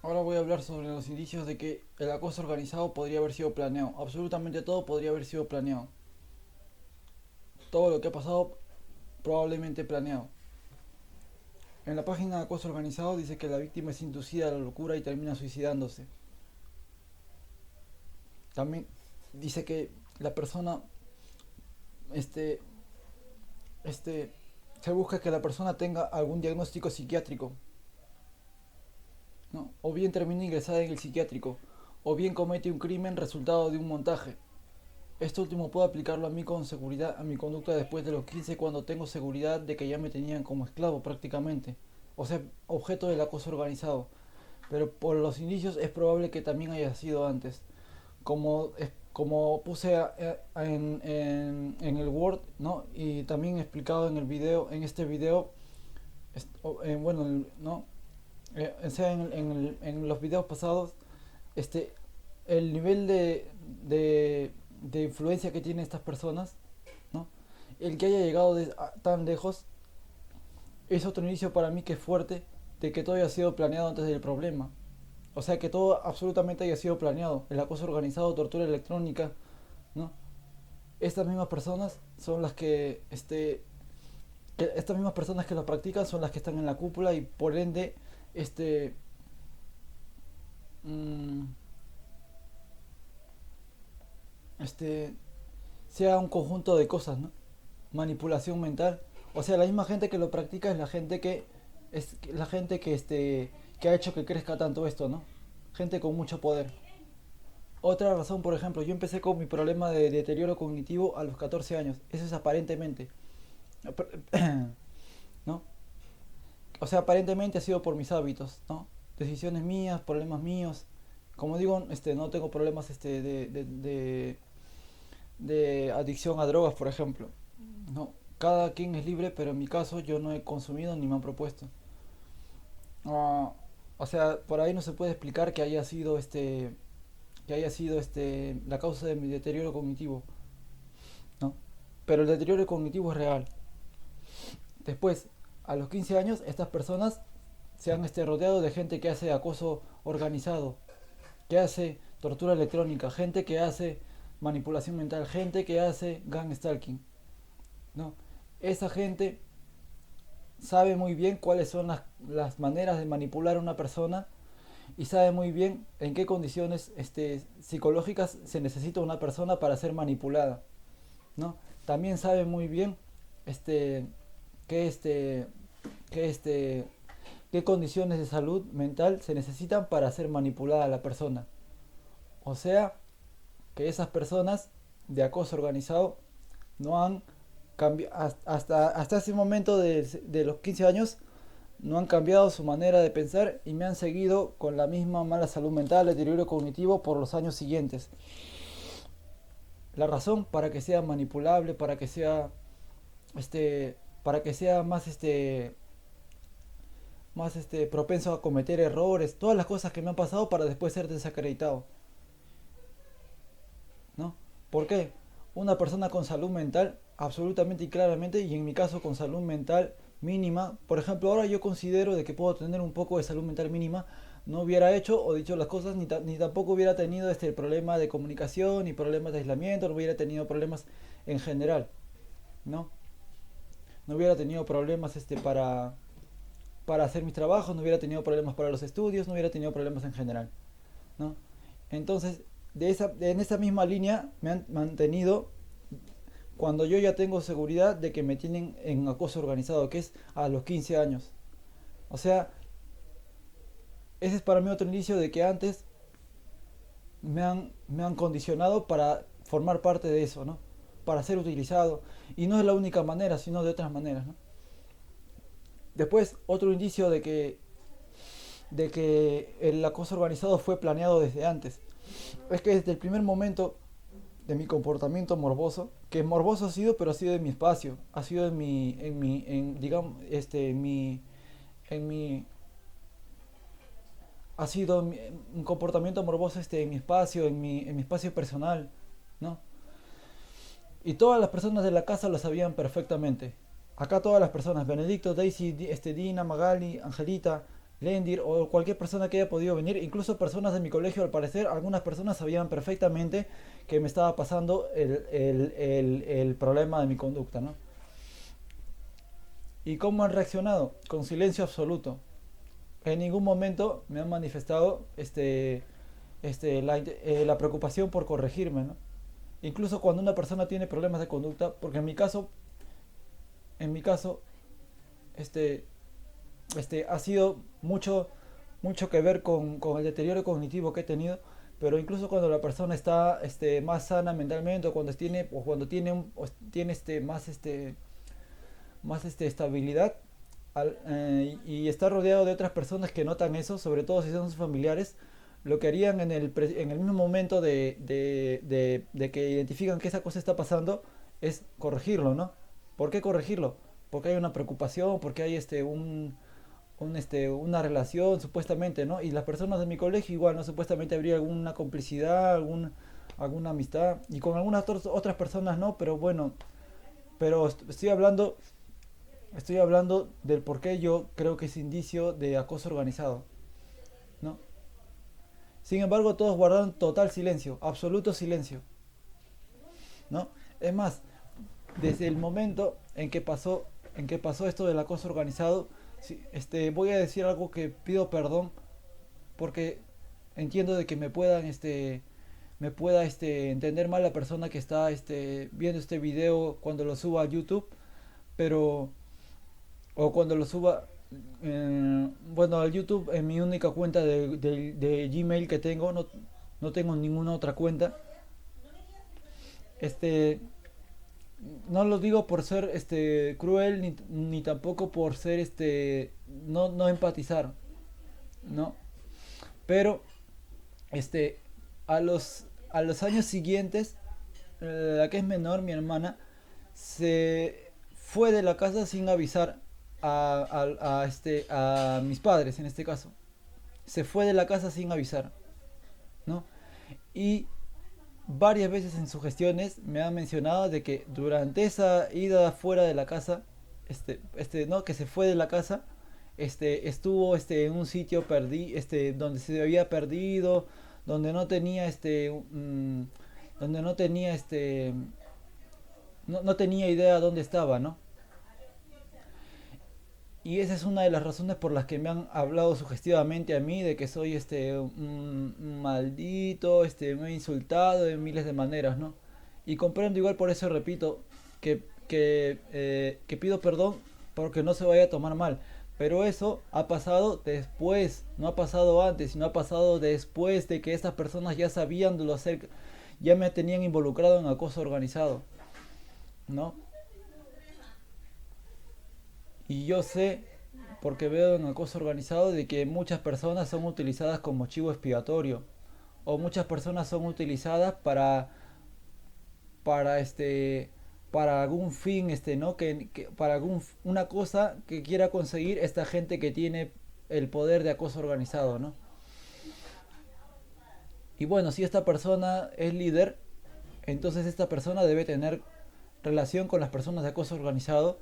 Ahora voy a hablar sobre los indicios de que el acoso organizado podría haber sido planeado. Absolutamente todo podría haber sido planeado. Todo lo que ha pasado probablemente planeado. En la página de acoso organizado dice que la víctima es inducida a la locura y termina suicidándose. También dice que la persona, este, este, se busca que la persona tenga algún diagnóstico psiquiátrico, ¿no? O bien termina ingresada en el psiquiátrico, o bien comete un crimen resultado de un montaje. Esto último puedo aplicarlo a mí con seguridad, a mi conducta después de los 15 cuando tengo seguridad de que ya me tenían como esclavo prácticamente, o sea, objeto del acoso organizado. Pero por los indicios es probable que también haya sido antes. Como puse en el Word, ¿no? Y también explicado en el video, en este video, bueno, ¿no? O sea, en los videos pasados, este, el nivel de influencia que tienen estas personas, ¿no? El que haya llegado tan lejos es otro inicio para mí que es fuerte de que todo haya sido planeado antes del problema. O sea, que todo absolutamente haya sido planeado. El acoso organizado, tortura electrónica, ¿no? Estas mismas personas son las que estas mismas personas que lo practican son las que están en la cúpula y por ende, este, mm, este, sea un conjunto de cosas, ¿no? Manipulación mental. O sea, la misma gente que lo practica es la gente que ha hecho que crezca tanto esto, ¿no? Gente con mucho poder. Otra razón, por ejemplo, yo empecé con mi problema de deterioro cognitivo a los 14 años. Eso es aparentemente, ¿no? O sea, aparentemente ha sido por mis hábitos, ¿no? Decisiones mías, problemas míos. Como digo, no tengo problemas de adicción a drogas, por ejemplo. No, cada quien es libre, pero en mi caso yo no he consumido ni me han propuesto. Ah, o sea, por ahí no se puede explicar que haya sido la causa de mi deterioro cognitivo, ¿no? Pero el deterioro cognitivo es real. Después, a los 15 años, estas personas se han rodeado de gente que hace acoso organizado, que hace tortura electrónica, gente que hace manipulación mental, gente que hace gang stalking, ¿no? Esa gente sabe muy bien cuáles son las maneras de manipular a una persona y sabe muy bien en qué condiciones psicológicas se necesita una persona para ser manipulada, ¿no? También sabe muy bien este, qué, qué, qué condiciones de salud mental se necesitan para ser manipulada a la persona. O sea, que esas personas de acoso organizado no han cambiado, hasta ese momento de los 15 años, no han cambiado su manera de pensar y me han seguido con la misma mala salud mental, deterioro cognitivo por los años siguientes. La razón para que sea manipulable, para que sea más propenso a cometer errores, todas las cosas que me han pasado para después ser desacreditado, ¿no? ¿Por qué? Una persona con salud mental, absolutamente y claramente, y en mi caso con salud mental mínima, por ejemplo, ahora yo considero de que puedo tener un poco de salud mental mínima, no hubiera hecho o dicho las cosas, ni tampoco hubiera tenido este problema de comunicación, ni problemas de aislamiento, no hubiera tenido problemas en general, ¿no? No hubiera tenido problemas para hacer mis trabajos, no hubiera tenido problemas para los estudios, no hubiera tenido problemas en general, ¿no? Entonces, en esa misma línea me han mantenido cuando yo ya tengo seguridad de que me tienen en acoso organizado, que es a los 15 años. O sea, ese es para mí otro indicio de que antes me han condicionado para formar parte de eso, ¿no? Para ser utilizado. Y no es la única manera, sino de otras maneras, ¿no? Después, otro indicio de que el acoso organizado fue planeado desde antes. Es que desde el primer momento de mi comportamiento morboso, que morboso ha sido, pero ha sido en mi espacio, ha sido digamos, en mi, ha sido un comportamiento morboso en mi espacio, en mi espacio personal, ¿no? Y todas las personas de la casa lo sabían perfectamente. Acá todas las personas, Benedicto, Daisy, Dina, Magali, Angelita, Lendir o cualquier persona que haya podido venir, incluso personas de mi colegio, al parecer, algunas personas sabían perfectamente que me estaba pasando el problema de mi conducta, ¿no? ¿Y cómo han reaccionado? Con silencio absoluto. En ningún momento me han manifestado la preocupación por corregirme, ¿no? Incluso cuando una persona tiene problemas de conducta, porque en mi caso, este, ha sido mucho que ver con el deterioro cognitivo que he tenido, pero incluso cuando la persona está más sana mentalmente o cuando tiene más estabilidad y está rodeado de otras personas que notan eso, sobre todo si son sus familiares, lo que harían en el mismo momento de que identifican que esa cosa está pasando es corregirlo, ¿no? ¿Por qué corregirlo? Porque hay una preocupación, porque hay una relación supuestamente, ¿no? Y las personas de mi colegio igual, ¿no? Supuestamente habría alguna complicidad, alguna amistad, y con algunas otras personas no, pero bueno, pero estoy hablando del por qué yo creo que es indicio de acoso organizado, ¿no? Sin embargo, todos guardaron total silencio, absoluto silencio, ¿no? Es más, desde el momento en que pasó esto del acoso organizado, sí, voy a decir algo que pido perdón porque entiendo de que me pueda entender mal la persona que está viendo este video cuando lo suba a YouTube, pero o cuando lo suba bueno, al YouTube en mi única cuenta de Gmail que tengo, no tengo ninguna otra cuenta. Este, no lo digo por ser cruel ni tampoco por ser no empatizar, ¿no? Pero este a los años siguientes, la que es menor, mi hermana, se fue de la casa sin avisar a mis padres en este caso. Se fue de la casa sin avisar, ¿no? Y varias veces en sus gestiones me han mencionado de que durante esa ida fuera de la casa, no, que se fue de la casa, estuvo en un sitio donde se había perdido, donde no tenía donde no tenía idea dónde estaba, ¿no? Y esa es una de las razones por las que me han hablado sugestivamente a mí de que soy un maldito, me he insultado de miles de maneras, ¿no? Y comprendo igual, por eso repito que pido perdón porque no se vaya a tomar mal. Pero eso ha pasado después, no ha pasado antes, sino ha pasado después de que estas personas ya sabían de lo acerca, ya me tenían involucrado en acoso organizado, ¿no? Y yo sé, porque veo en acoso organizado, de que muchas personas son utilizadas como chivo expiatorio. O muchas personas son utilizadas para para algún fin, ¿no? Para una cosa que quiera conseguir esta gente que tiene el poder de acoso organizado, ¿no? Y bueno, si esta persona es líder, entonces esta persona debe tener relación con las personas de acoso organizado,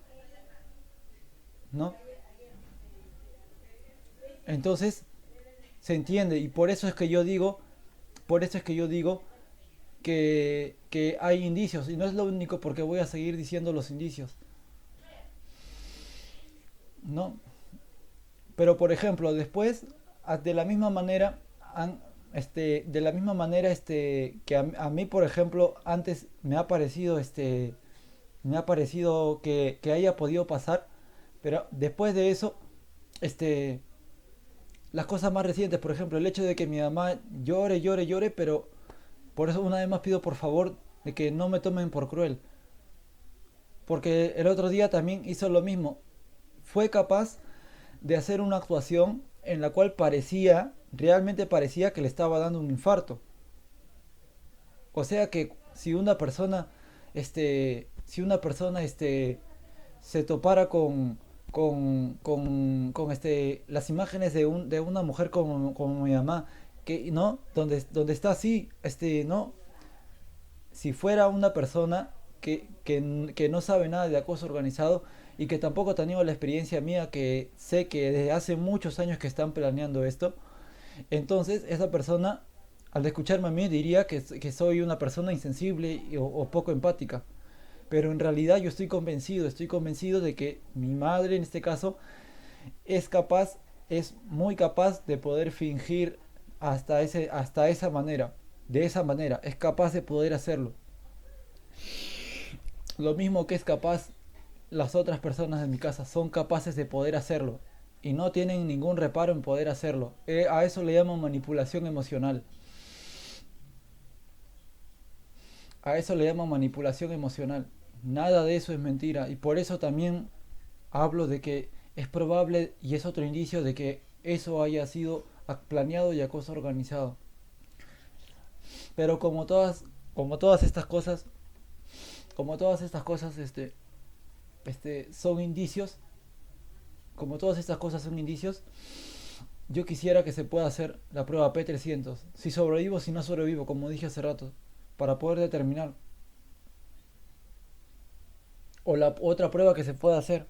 ¿no? Entonces se entiende y por eso es que yo digo que hay indicios y no es lo único porque voy a seguir diciendo los indicios, ¿no? Pero por ejemplo, después de la misma manera que a mí por ejemplo antes me ha parecido que haya podido pasar, pero después de eso este las cosas más recientes, por ejemplo, el hecho de que mi mamá llore, llore, llore, pero por eso una vez más pido por favor de que no me tomen por cruel. Porque el otro día también hizo lo mismo. Fue capaz de hacer una actuación en la cual realmente parecía que le estaba dando un infarto. O sea que si una persona se topara con las imágenes de una mujer como mi mamá, que, ¿no? Donde está así, ¿no? Si fuera una persona que no sabe nada de acoso organizado, y que tampoco ha tenido la experiencia mía, que sé que desde hace muchos años que están planeando esto. Entonces esa persona, al escucharme a mí, diría que soy una persona insensible o poco empática. Pero en realidad yo estoy convencido de que mi madre en este caso es capaz, es muy capaz de poder fingir hasta esa manera. De esa manera, es capaz de poder hacerlo. Lo mismo que es capaz las otras personas de mi casa, son capaces de poder hacerlo. Y no tienen ningún reparo en poder hacerlo. A eso le llaman manipulación emocional. A eso le llaman manipulación emocional. Nada de eso es mentira. Y por eso también hablo de que es probable y es otro indicio de que eso haya sido planeado y a cosa organizado. Pero como todas estas cosas, como todas estas cosas, son indicios, como todas estas cosas son indicios, yo quisiera que se pueda hacer la prueba P300. Si sobrevivo, si no sobrevivo, como dije hace rato, para poder determinar. O la otra prueba que se pueda hacer.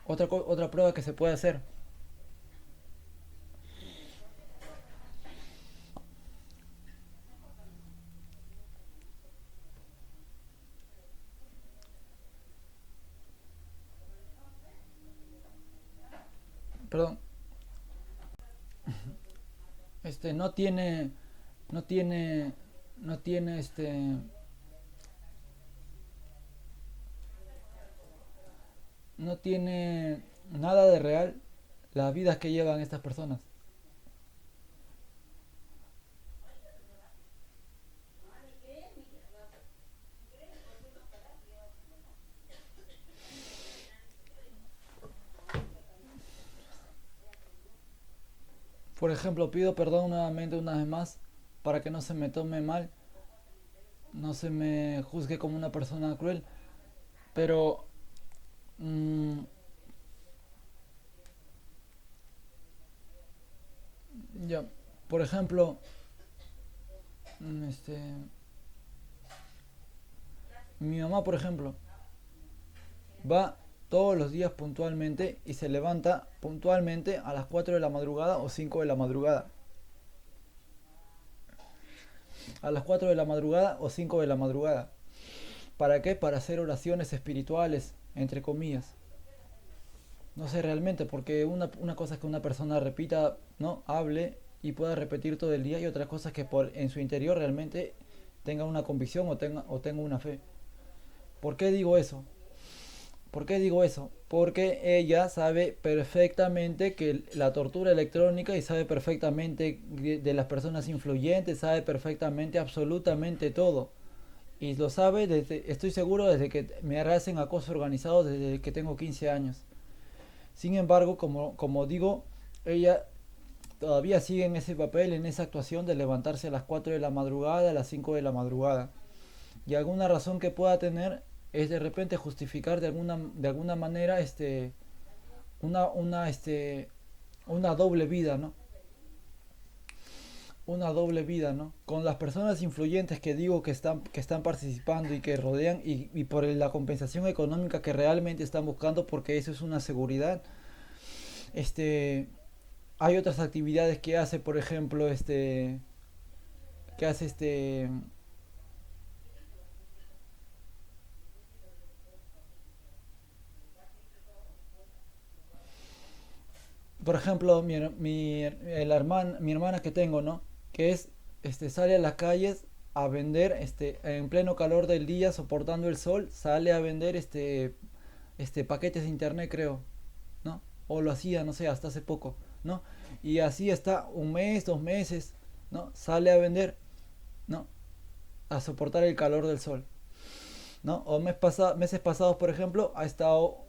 Otra prueba que se puede hacer. Perdón. No tiene. No tiene. No tiene no tiene nada de real las vidas que llevan estas personas. Por ejemplo, pido perdón nuevamente una vez más para que no se me tome mal, no se me juzgue como una persona cruel, pero mm, ya, por ejemplo, mm, este, mi mamá, por ejemplo, va todos los días puntualmente y se levanta puntualmente a las 4 de la madrugada o 5 de la madrugada. A las 4 de la madrugada o 5 de la madrugada. ¿Para qué? Para hacer oraciones espirituales, entre comillas. No sé realmente, porque una cosa es que una persona repita, ¿no? Hable y pueda repetir todo el día, y otra cosa es que en su interior realmente tenga una convicción o tenga una fe. ¿Por qué digo eso? ¿Por qué digo eso? Porque ella sabe perfectamente que la tortura electrónica, y sabe perfectamente de las personas influyentes, sabe perfectamente absolutamente todo. Y lo sabe desde, estoy seguro, desde que me hacen acoso organizado desde que tengo 15 años. Sin embargo, como digo, ella todavía sigue en ese papel, en esa actuación de levantarse a las 4 de la madrugada, a las 5 de la madrugada. Y alguna razón que pueda tener es de repente justificar de alguna manera una, una, este, una doble vida, ¿no? Una doble vida, ¿no? Con las personas influyentes que digo que están participando y que rodean, y por la compensación económica que realmente están buscando, porque eso es una seguridad. Este, Hay otras actividades que hace, por ejemplo, que hace por ejemplo, mi hermana que tengo, ¿no? Que es, sale a las calles a vender, en pleno calor del día, soportando el sol, sale a vender, paquetes de internet, creo, ¿no? O lo hacía, no sé, hasta hace poco, ¿no? Y así está un mes, 2 meses, ¿no? Sale a vender, ¿no? A soportar el calor del sol, ¿no? O meses pasados, por ejemplo, ha estado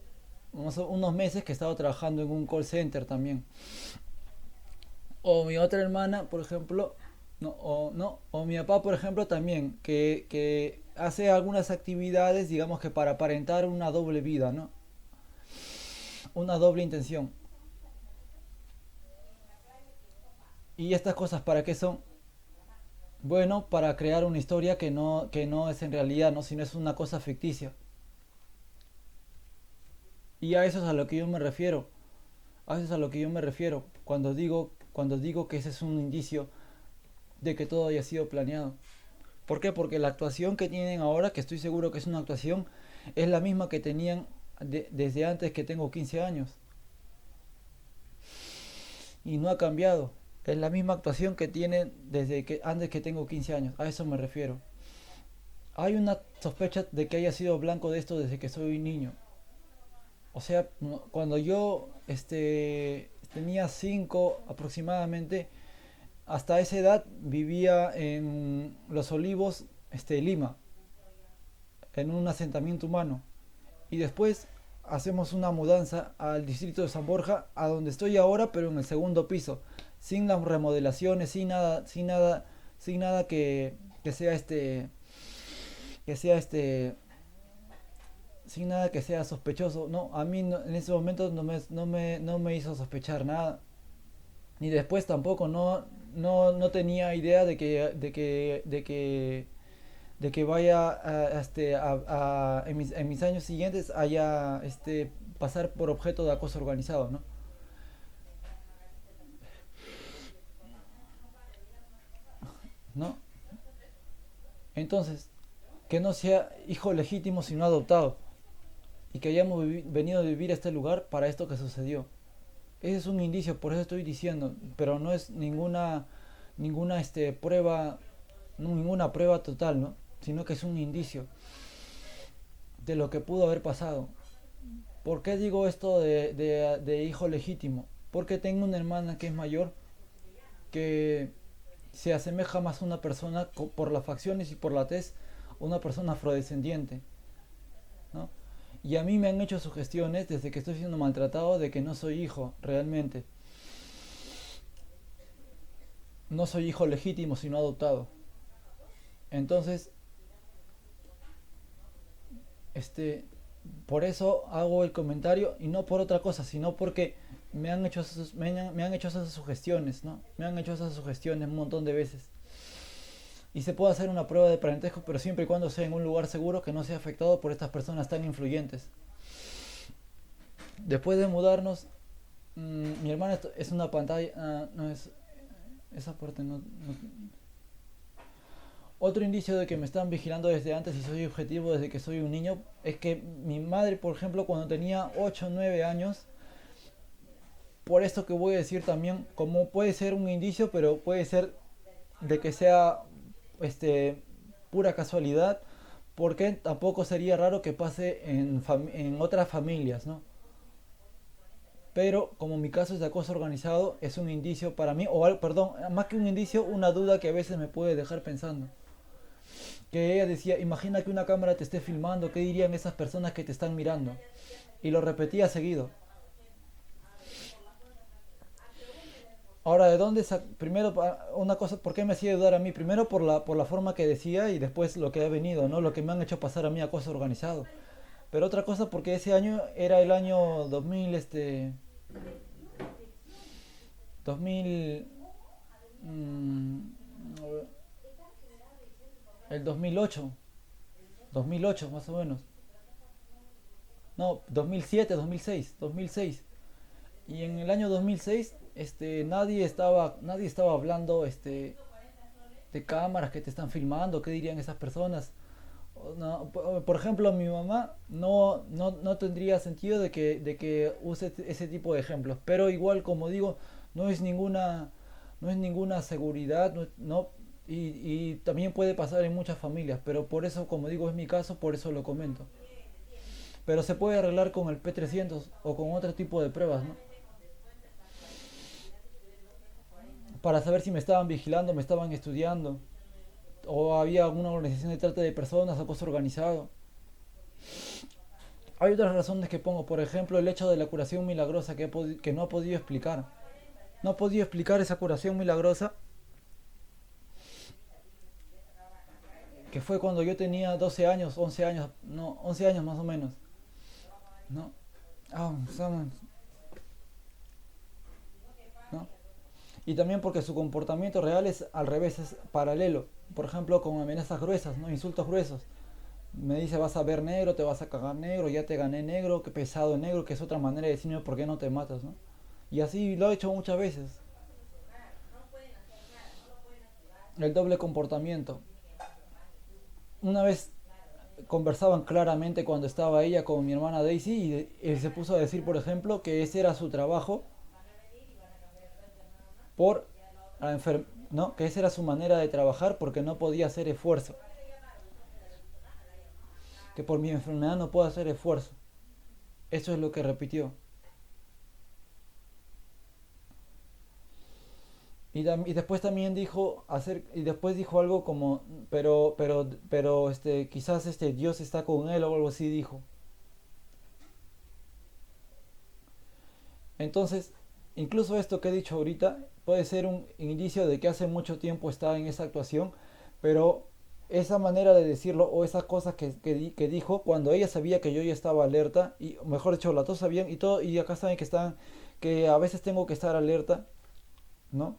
unos meses que he estado trabajando en un call center también. O mi otra hermana, por ejemplo, o mi papá, por ejemplo, también, que hace algunas actividades, digamos que para aparentar una doble vida, ¿no? Una doble intención. ¿Y estas cosas para qué son? Bueno, para crear una historia que no es en realidad, ¿no? Sino es una cosa ficticia. Y a eso es a lo que yo me refiero. A eso es a lo que yo me refiero cuando digo que ese es un indicio de que todo haya sido planeado. ¿Por qué? Porque la actuación que tienen ahora, que estoy seguro que es una actuación, es la misma que tenían desde antes que tengo 15 años. Y no ha cambiado. Es la misma actuación que tienen desde que antes que tengo 15 años. A eso me refiero. Hay una sospecha de que haya sido blanco de esto desde que soy niño. O sea, cuando yo tenía 5 aproximadamente, hasta esa edad vivía en Los Olivos, Lima, en un asentamiento humano. Y después hacemos una mudanza al distrito de San Borja, a donde estoy ahora, pero en el segundo piso, sin las remodelaciones, sin nada que sea que sea sin nada que sea sospechoso. No, a mí en ese momento no me hizo sospechar nada. Ni después tampoco, no tenía idea de que vaya en mis años siguientes haya pasar por objeto de acoso organizado, ¿no? ¿No? Entonces, que no sea hijo legítimo sino adoptado y que hayamos venido a vivir a este lugar para esto que sucedió. Ese es un indicio, por eso estoy diciendo, pero no es ninguna prueba, ninguna prueba total, ¿no? Sino que es un indicio de lo que pudo haber pasado. ¿Por qué digo esto de hijo legítimo? Porque tengo una hermana que es mayor, que se asemeja más a una persona por las facciones y por la tez, una persona afrodescendiente, ¿no? Y a mí me han hecho sugestiones desde que estoy siendo maltratado de que no soy hijo realmente. No soy hijo legítimo, sino adoptado. Entonces, este, por eso hago el comentario y no por otra cosa, sino porque me han hecho esas sugestiones, ¿no? Me han hecho esas sugestiones un montón de veces. Y se puede hacer una prueba de parentesco, pero siempre y cuando sea en un lugar seguro que no sea afectado por estas personas tan influyentes. Después de mudarnos, mi hermana es una pantalla, no es esa parte Otro indicio de que me están vigilando desde antes y soy objetivo desde que soy un niño es que mi madre, por ejemplo, cuando tenía 8 o 9 años, por esto que voy a decir también, como puede ser un indicio, pero puede ser de que sea este pura casualidad, porque tampoco sería raro que pase en otras familias, ¿no? Pero como mi caso es de acoso organizado, es un indicio para mí, perdón, más que un indicio, una duda que a veces me puede dejar pensando. Que ella decía, imagina que una cámara te esté filmando, ¿qué dirían esas personas que te están mirando? Y lo repetía seguido. Ahora, ¿de dónde primero una cosa, ¿por qué me hacía dudar a mí? Primero por la forma que decía y después lo que ha venido, ¿no? Lo que me han hecho pasar a mí acoso organizado. Pero otra cosa porque ese año era el año 2000, 2000, mm, el 2008, 2008 más o menos. No, 2007, 2006, 2006. Y en el año 2006, nadie estaba hablando, de cámaras que te están filmando, qué dirían esas personas. No, por ejemplo, mi mamá no tendría sentido de que use ese tipo de ejemplos, pero igual, como digo, no es ninguna, no es ninguna seguridad, y también puede pasar en muchas familias, pero por eso, como digo, es mi caso, por eso lo comento. Pero se puede arreglar con el P300 o con otro tipo de pruebas, ¿no? Para saber si me estaban vigilando, me estaban estudiando, o había alguna organización de trata de personas, acoso organizado. Hay otras razones que pongo, por ejemplo, el hecho de la curación milagrosa que no ha podido explicar. No ha podido explicar esa curación milagrosa, que fue cuando yo tenía 12 años, 11 años, no, 11 años más o menos, ¿no? Ah, ¿no? Y también porque su comportamiento real es al revés, es paralelo. Por ejemplo, con amenazas gruesas, ¿no? Insultos gruesos. Me dice, vas a ver negro, te vas a cagar negro, ya te gané negro, que pesado negro, que es otra manera de decirme por qué no te matas, ¿no? Y así lo he hecho muchas veces. El doble comportamiento. Una vez conversaban claramente cuando estaba ella con mi hermana Daisy y él se puso a decir, por ejemplo, que ese era su trabajo por ¿no? Que esa era su manera de trabajar porque no podía hacer esfuerzo, que por mi enfermedad no puedo hacer esfuerzo. Eso es lo que repitió. Y después también dijo y después dijo algo como quizás Dios está con él o algo así dijo. Entonces, incluso esto que he dicho ahorita puede ser un indicio de que hace mucho tiempo está en esa actuación, pero esa manera de decirlo o esas cosas que dijo cuando ella sabía que yo ya estaba alerta, y mejor dicho, las dos sabían y todo, y acá saben que a veces tengo que estar alerta, ¿no?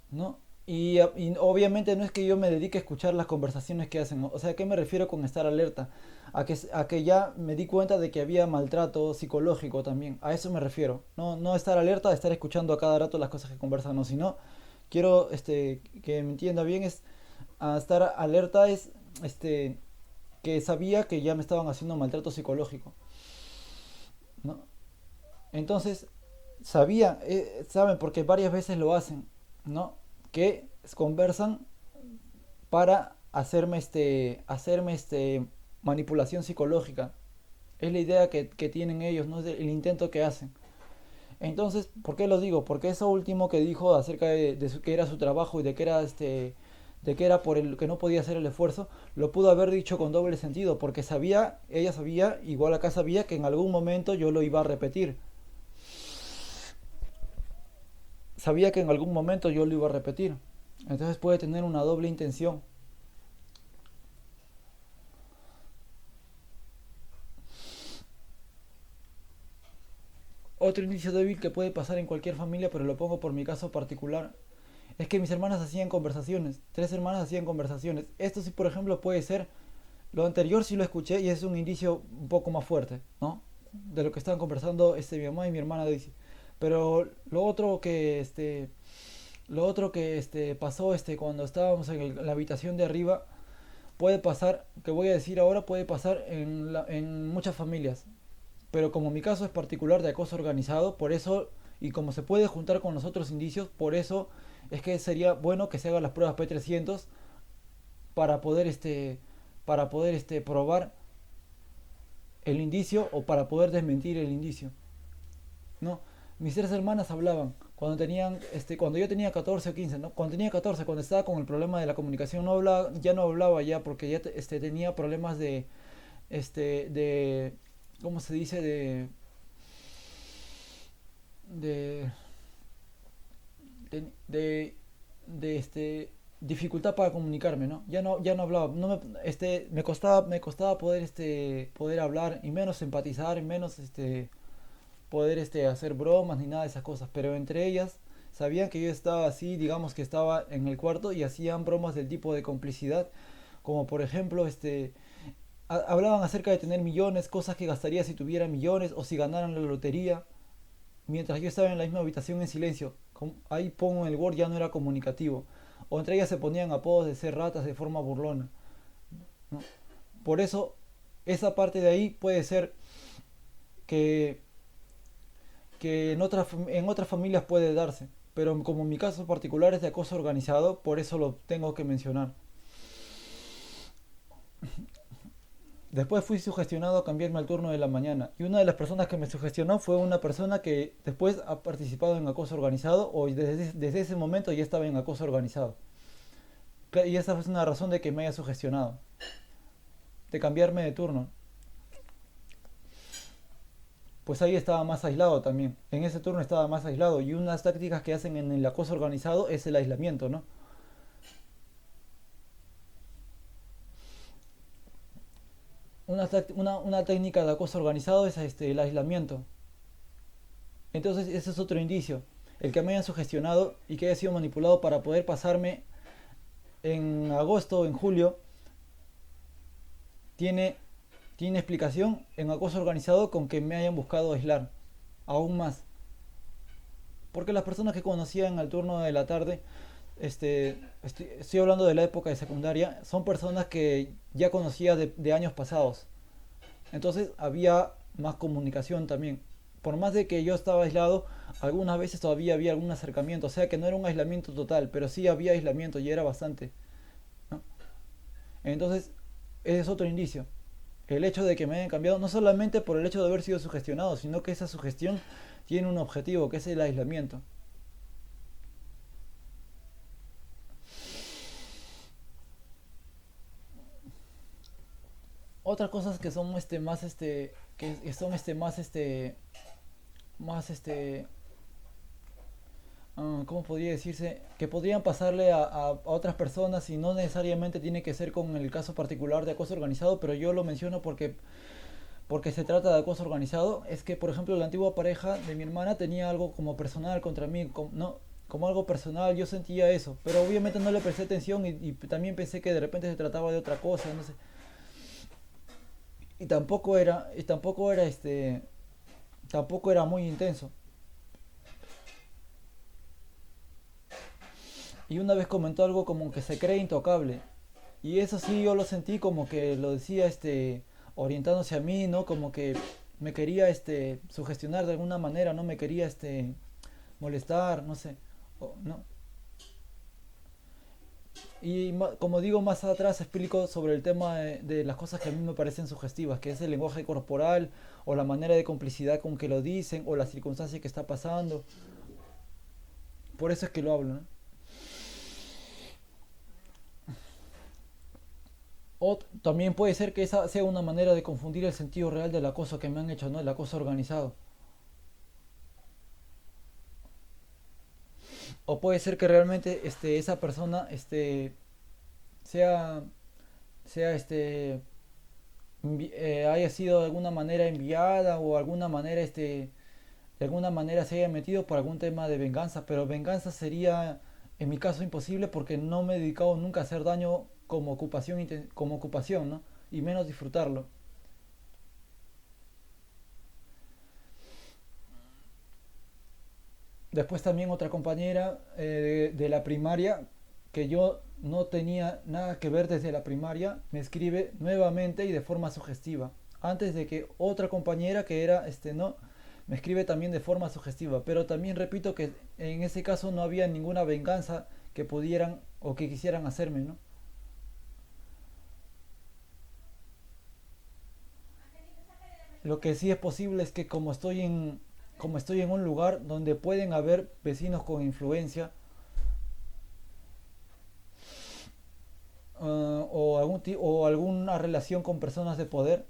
¿No? Y obviamente no es que yo me dedique a escuchar las conversaciones que hacen, ¿no? O sea, ¿a qué me refiero con estar alerta? A que ya me di cuenta de que había maltrato psicológico también, a eso me refiero. No, no estar alerta, estar escuchando a cada rato las cosas que conversan, no, sino quiero que me entienda bien, es a estar alerta es este, que sabía que ya me estaban haciendo maltrato psicológico, ¿no? Entonces, saben, porque varias veces lo hacen, ¿no? Que conversan para hacerme manipulación psicológica. Es la idea que tienen ellos, no es el intento que hacen. Entonces, ¿por qué lo digo? Porque eso último que dijo acerca que era su trabajo y de que era por el que no podía hacer el esfuerzo, lo pudo haber dicho con doble sentido, porque ella sabía, igual acá sabía que en algún momento yo lo iba a repetir. Sabía que en algún momento yo lo iba a repetir. Entonces puede tener una doble intención. Otro indicio débil que puede pasar en cualquier familia, pero lo pongo por mi caso particular, es que mis hermanas hacían conversaciones. Tres hermanas hacían conversaciones. Esto sí, por ejemplo, puede ser. Lo anterior sí lo escuché y es un indicio un poco más fuerte, ¿no? De lo que estaban conversando mi mamá y mi hermana Daisy. Pero lo otro que pasó cuando estábamos en la habitación de arriba puede pasar, que voy a decir ahora, puede pasar en muchas familias. Pero como mi caso es particular de acoso organizado, por eso, y como se puede juntar con los otros indicios, por eso es que sería bueno que se hagan las pruebas P300 para poder probar el indicio o para poder desmentir el indicio, ¿no? Mis tres hermanas hablaban cuando yo tenía 14 o 15, ¿no? Cuando tenía 14, cuando estaba con el problema de la comunicación, ya no hablaba ya porque ya tenía problemas de ¿cómo se dice? De, de, dificultad para comunicarme, ¿no? Ya no hablaba, no me costaba poder hablar y menos empatizar, y menos poder hacer bromas ni nada de esas cosas, pero entre ellas sabían que yo estaba así, digamos que estaba en el cuarto y hacían bromas del tipo de complicidad, como por ejemplo hablaban acerca de tener millones, cosas que gastaría si tuviera millones o si ganaran la lotería, mientras yo estaba en la misma habitación en silencio. Ahí pongo en el Word, ya no era comunicativo. O entre ellas se ponían apodos de ser ratas de forma burlona, ¿no? Por eso, esa parte de ahí puede ser que, que en otras familias puede darse. Pero como mi caso particular es de acoso organizado, por eso lo tengo que mencionar. Después fui sugestionado a cambiarme al turno de la mañana. Y una de las personas que me sugestionó fue una persona que después ha participado en acoso organizado o desde ese momento ya estaba en acoso organizado. Y esa fue una razón de que me haya sugestionado, de cambiarme de turno. Pues ahí estaba más aislado también. En ese turno estaba más aislado. Y unas tácticas que hacen en el acoso organizado es el aislamiento, ¿no? Una técnica de acoso organizado es el aislamiento. Entonces ese es otro indicio. El que me hayan sugestionado y que haya sido manipulado para poder pasarme en agosto o en julio tiene, tiene explicación en acoso organizado con que me hayan buscado aislar aún más. Porque las personas que conocía en el turno de la tarde, estoy hablando de la época de secundaria, son personas que ya conocía de años pasados. Entonces había más comunicación también. Por más de que yo estaba aislado, algunas veces todavía había algún acercamiento. O sea que no era un aislamiento total, pero sí había aislamiento y era bastante, ¿no? Entonces, ese es otro indicio. El hecho de que me hayan cambiado, no solamente por el hecho de haber sido sugestionado, sino que esa sugestión tiene un objetivo, que es el aislamiento. Otras cosas que son más que son más ¿cómo podría decirse? Que podrían pasarle a otras personas y no necesariamente tiene que ser con el caso particular de acoso organizado, pero yo lo menciono porque se trata de acoso organizado. Es que, por ejemplo, la antigua pareja de mi hermana tenía algo como personal contra mí, no, como algo personal, yo sentía eso, pero obviamente no le presté atención y también pensé que de repente se trataba de otra cosa, no sé. Y tampoco era muy intenso. Y una vez comentó algo como que se cree intocable. Y eso sí yo lo sentí como que lo decía orientándose a mí, ¿no? Como que me quería sugestionar de alguna manera, no me quería molestar, no sé. No. Y como digo más atrás explico sobre el tema de las cosas que a mí me parecen sugestivas, que es el lenguaje corporal o la manera de complicidad con que lo dicen o la circunstancia que está pasando. Por eso es que lo hablo, ¿no? O también puede ser que esa sea una manera de confundir el sentido real del acoso que me han hecho, ¿no? El acoso organizado. O puede ser que realmente esa persona sea, sea haya sido de alguna manera enviada o alguna manera de alguna manera se haya metido por algún tema de venganza, pero venganza sería en mi caso imposible porque no me he dedicado nunca a hacer daño como ocupación, ¿no? Y menos disfrutarlo. Después también otra compañera de la primaria, que yo no tenía nada que ver desde la primaria, me escribe nuevamente y de forma sugestiva. Antes de que otra compañera que era, no, me escribe también de forma sugestiva. Pero también repito que en ese caso no había ninguna venganza que pudieran o que quisieran hacerme, ¿no? Lo que sí es posible es que como estoy en un lugar donde pueden haber vecinos con influencia, o alguna relación con personas de poder.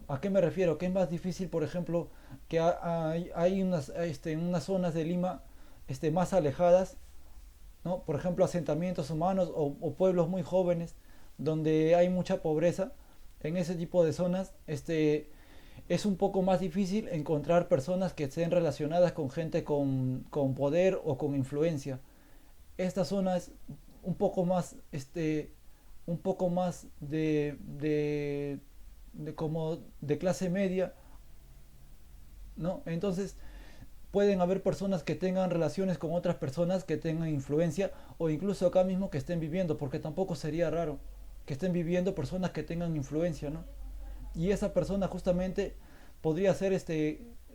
¿A qué me refiero? Que es más difícil, por ejemplo, que hay unas zonas de Lima más alejadas, ¿no? Por ejemplo, asentamientos humanos o pueblos muy jóvenes donde hay mucha pobreza. En ese tipo de zonas es un poco más difícil encontrar personas que estén relacionadas con gente con poder o con influencia. Esta zona es un poco más un poco más de como de clase media, ¿no? Entonces pueden haber personas que tengan relaciones con otras personas que tengan influencia o incluso acá mismo que estén viviendo, porque tampoco sería raro que estén viviendo personas que tengan influencia, ¿no? Y esa persona justamente podría ser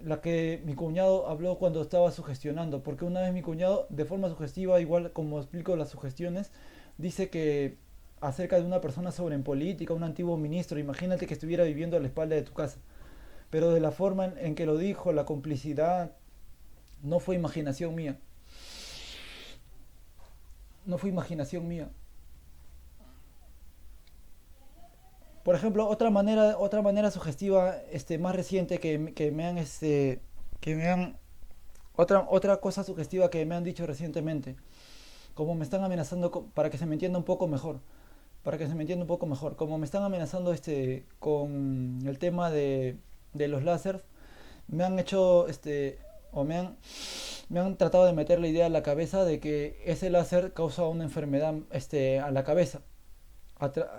la que mi cuñado habló cuando estaba sugestionando, porque una vez mi cuñado de forma sugestiva, igual como explico las sugestiones, dice que acerca de una persona sobre en política, un antiguo ministro, imagínate que estuviera viviendo a la espalda de tu casa, pero de la forma en que lo dijo, la complicidad, no fue imaginación mía, no fue imaginación mía. Por ejemplo, otra manera sugestiva, más reciente que me han, que me han, otra cosa sugestiva que me han dicho recientemente, como me están amenazando, para que se me entienda un poco mejor, para que se me entienda un poco mejor, como me están amenazando con el tema de los láseres, me han hecho, o me han me han tratado de meter la idea a la cabeza de que ese láser causa una enfermedad a la cabeza.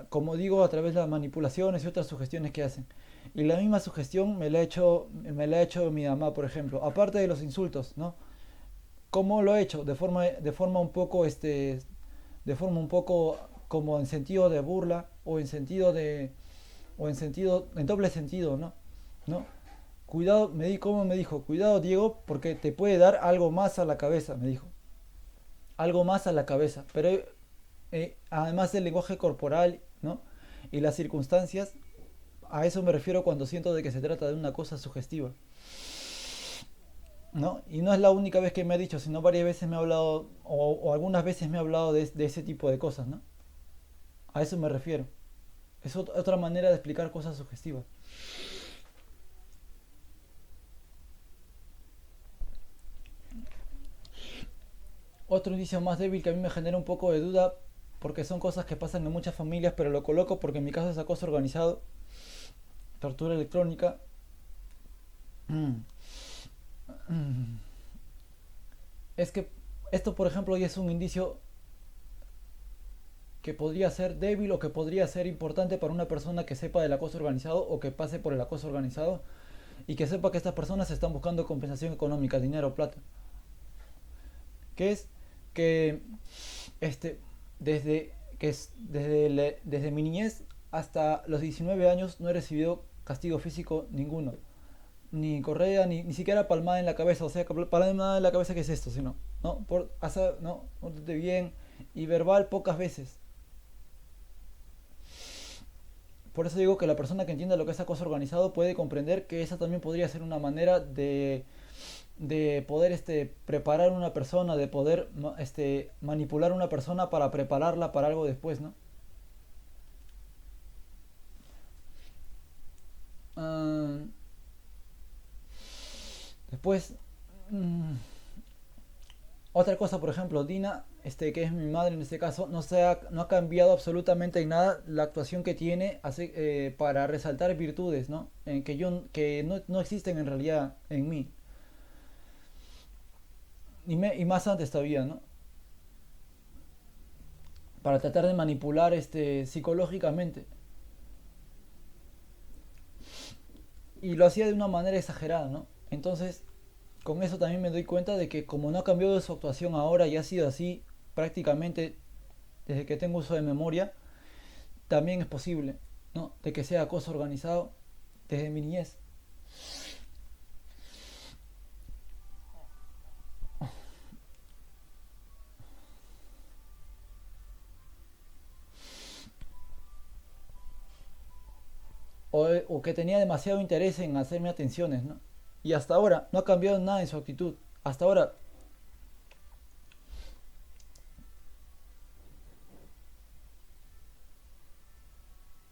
Como digo, a través de las manipulaciones y otras sugestiones que hacen. Y la misma sugestión me la ha hecho mi mamá, por ejemplo. Aparte de los insultos, ¿no? ¿Cómo lo he hecho? De forma un poco, de forma un poco como en sentido de burla o en doble sentido, ¿no? ¿No? Cuidado, ¿cómo me dijo? Cuidado, Diego, porque te puede dar algo más a la cabeza, me dijo. Algo más a la cabeza. Pero además del lenguaje corporal, ¿no? Y las circunstancias, a eso me refiero cuando siento de que se trata de una cosa sugestiva, ¿no? Y no es la única vez que me ha dicho, sino varias veces me ha hablado, o algunas veces me ha hablado de ese tipo de cosas, ¿no? A eso me refiero. Es otra manera de explicar cosas sugestivas. Otro indicio más débil que a mí me genera un poco de duda, porque son cosas que pasan en muchas familias, pero lo coloco porque en mi caso es acoso organizado, tortura electrónica. Es que esto, por ejemplo, ya es un indicio que podría ser débil o que podría ser importante para una persona que sepa del acoso organizado o que pase por el acoso organizado y que sepa que estas personas están buscando compensación económica, dinero, plata. Que es que este, desde mi niñez hasta los 19 años no he recibido castigo físico ninguno. Ni correa, ni siquiera palmada en la cabeza. O sea, palmada en la cabeza, ¿qué es esto? Sino, ¿no? No, pórtate bien. Y verbal pocas veces. Por eso digo que la persona que entienda lo que es acoso organizado puede comprender que esa también podría ser una manera de poder preparar una persona, de poder manipular una persona para prepararla para algo después, ¿no? Ah, después, mm, otra cosa, por ejemplo, Dina, que es mi madre en este caso, no ha cambiado absolutamente en nada la actuación que tiene para resaltar virtudes, ¿no? Que no existen en realidad en mí. Y más antes todavía, ¿no? Para tratar de manipular psicológicamente. Y lo hacía de una manera exagerada, ¿no? Entonces, con eso también me doy cuenta de que como no ha cambiado su actuación ahora y ha sido así prácticamente desde que tengo uso de memoria, también es posible, ¿no? De que sea acoso organizado desde mi niñez. O que tenía demasiado interés en hacerme atenciones, ¿no? Y hasta ahora no ha cambiado nada en su actitud. Hasta ahora,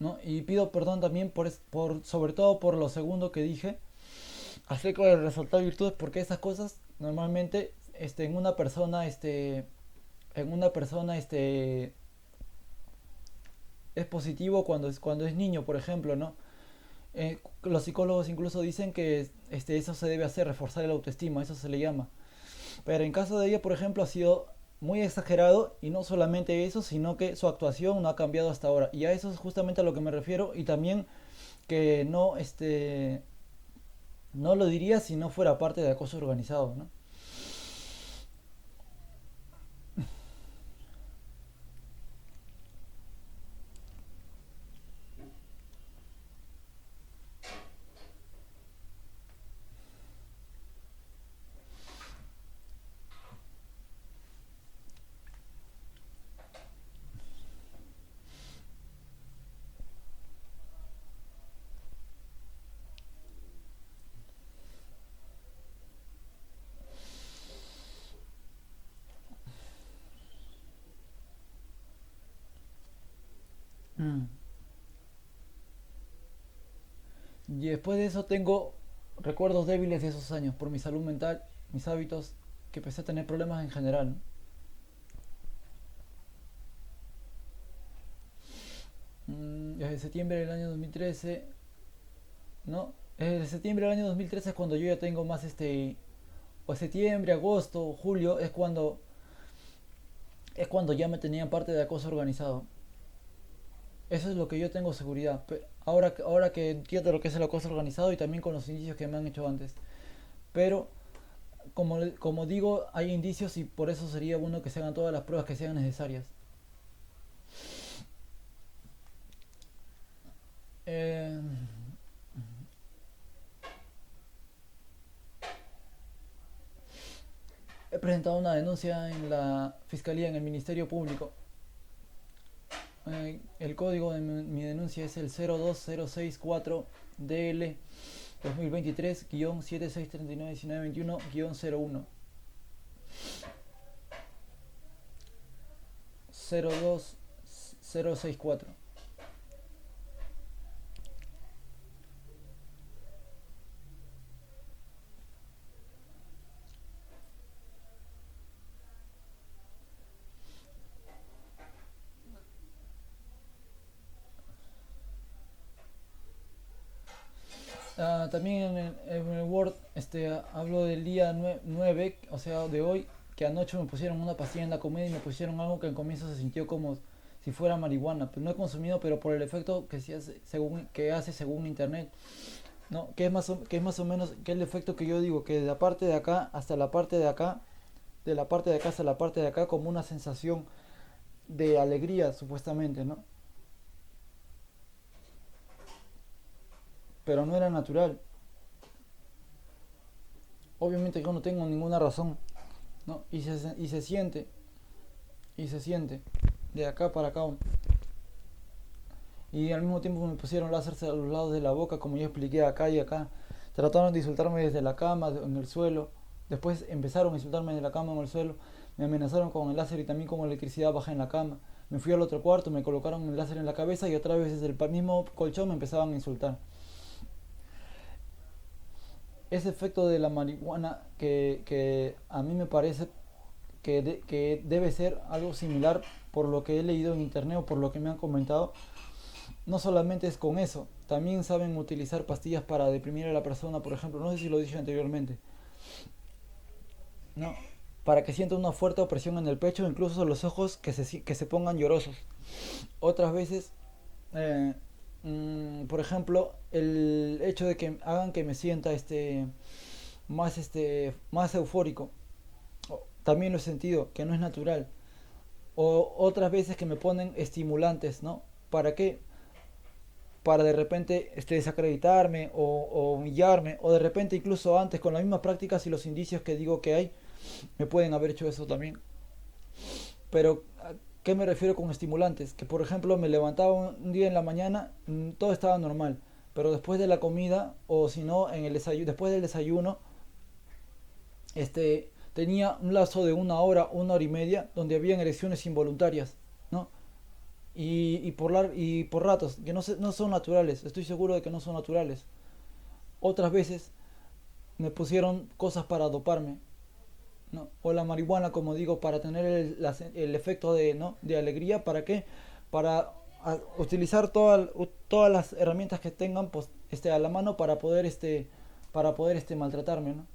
¿no? Y pido perdón también sobre todo por lo segundo que dije acerca de resaltar virtudes, porque esas cosas normalmente en una persona es positivo cuando es niño, por ejemplo, ¿no? Los psicólogos incluso dicen que eso se debe hacer, reforzar el autoestima, eso se le llama. Pero en caso de ella, por ejemplo, ha sido muy exagerado y no solamente eso, sino que su actuación no ha cambiado hasta ahora. Y a eso es justamente a lo que me refiero y también que no lo diría si no fuera parte de acoso organizado, ¿no? Mm. Y después de eso tengo recuerdos débiles de esos años por mi salud mental, mis hábitos, que empecé a tener problemas en general, ¿no? Desde septiembre del año 2013, ¿no? Desde septiembre del año 2013 es cuando yo ya tengo más o septiembre, agosto, julio, es cuando ya me tenían parte de acoso organizado. Eso es lo que yo tengo seguridad. Ahora que entiendo lo que es el acoso organizado y también con los indicios que me han hecho antes. Pero, como digo, hay indicios y por eso sería bueno que se hagan todas las pruebas que sean necesarias. Eh, He presentado una denuncia en la Fiscalía, en el Ministerio Público. El código de mi denuncia es el 02064 DL 2023-76391921-01. 02064. También en el Word hablo del día 9, o sea, de hoy, que anoche me pusieron una pastilla en la comida y me pusieron algo que en comienzo se sintió como si fuera marihuana. Pues no he consumido, pero por el efecto que, se hace, que hace según internet, ¿no? Que es más o menos que el efecto que yo digo, que de la parte de acá hasta la parte de acá, de la parte de acá hasta la parte de acá, como una sensación de alegría, supuestamente, ¿no? Pero no era natural. Obviamente yo no tengo ninguna razón, ¿no? Y se siente, de acá para acá. Y al mismo tiempo me pusieron láser a los lados de la boca, como yo expliqué acá y acá. Trataron de insultarme desde la cama, en el suelo. Después empezaron a insultarme desde la cama, en el suelo. Me amenazaron con el láser y también con electricidad baja en la cama. Me fui al otro cuarto, me colocaron el láser en la cabeza y otra vez desde el mismo colchón me empezaban a insultar. Ese efecto de la marihuana que a mí me parece que debe ser algo similar por lo que he leído en internet o por lo que me han comentado. No solamente es con eso, también saben utilizar pastillas para deprimir a la persona, por ejemplo, no sé si lo dije anteriormente, ¿no? Para que sienta una fuerte opresión en el pecho, incluso los ojos que se pongan llorosos. Otras veces, eh, por ejemplo, el hecho de que hagan que me sienta más eufórico, también lo he sentido, que no es natural. O otras veces que me ponen estimulantes, ¿no? ¿Para qué? Para de repente desacreditarme o humillarme, o de repente incluso antes con las mismas prácticas y los indicios que digo que hay, me pueden haber hecho eso también. Pero, ¿a qué me refiero con estimulantes? Que por ejemplo me levantaba un día en la mañana, todo estaba normal, pero después de la comida, o si no, después del desayuno, tenía un lazo de una hora y media, donde habían erecciones involuntarias, ¿no? Y por ratos, que no son naturales, estoy seguro de que no son naturales. Otras veces me pusieron cosas para doparme, ¿no? O la marihuana, como digo, para tener el efecto ¿no? de alegría. ¿Para qué? Para utilizar todas las herramientas que tengan pues, a la mano para poder maltratarme, ¿no?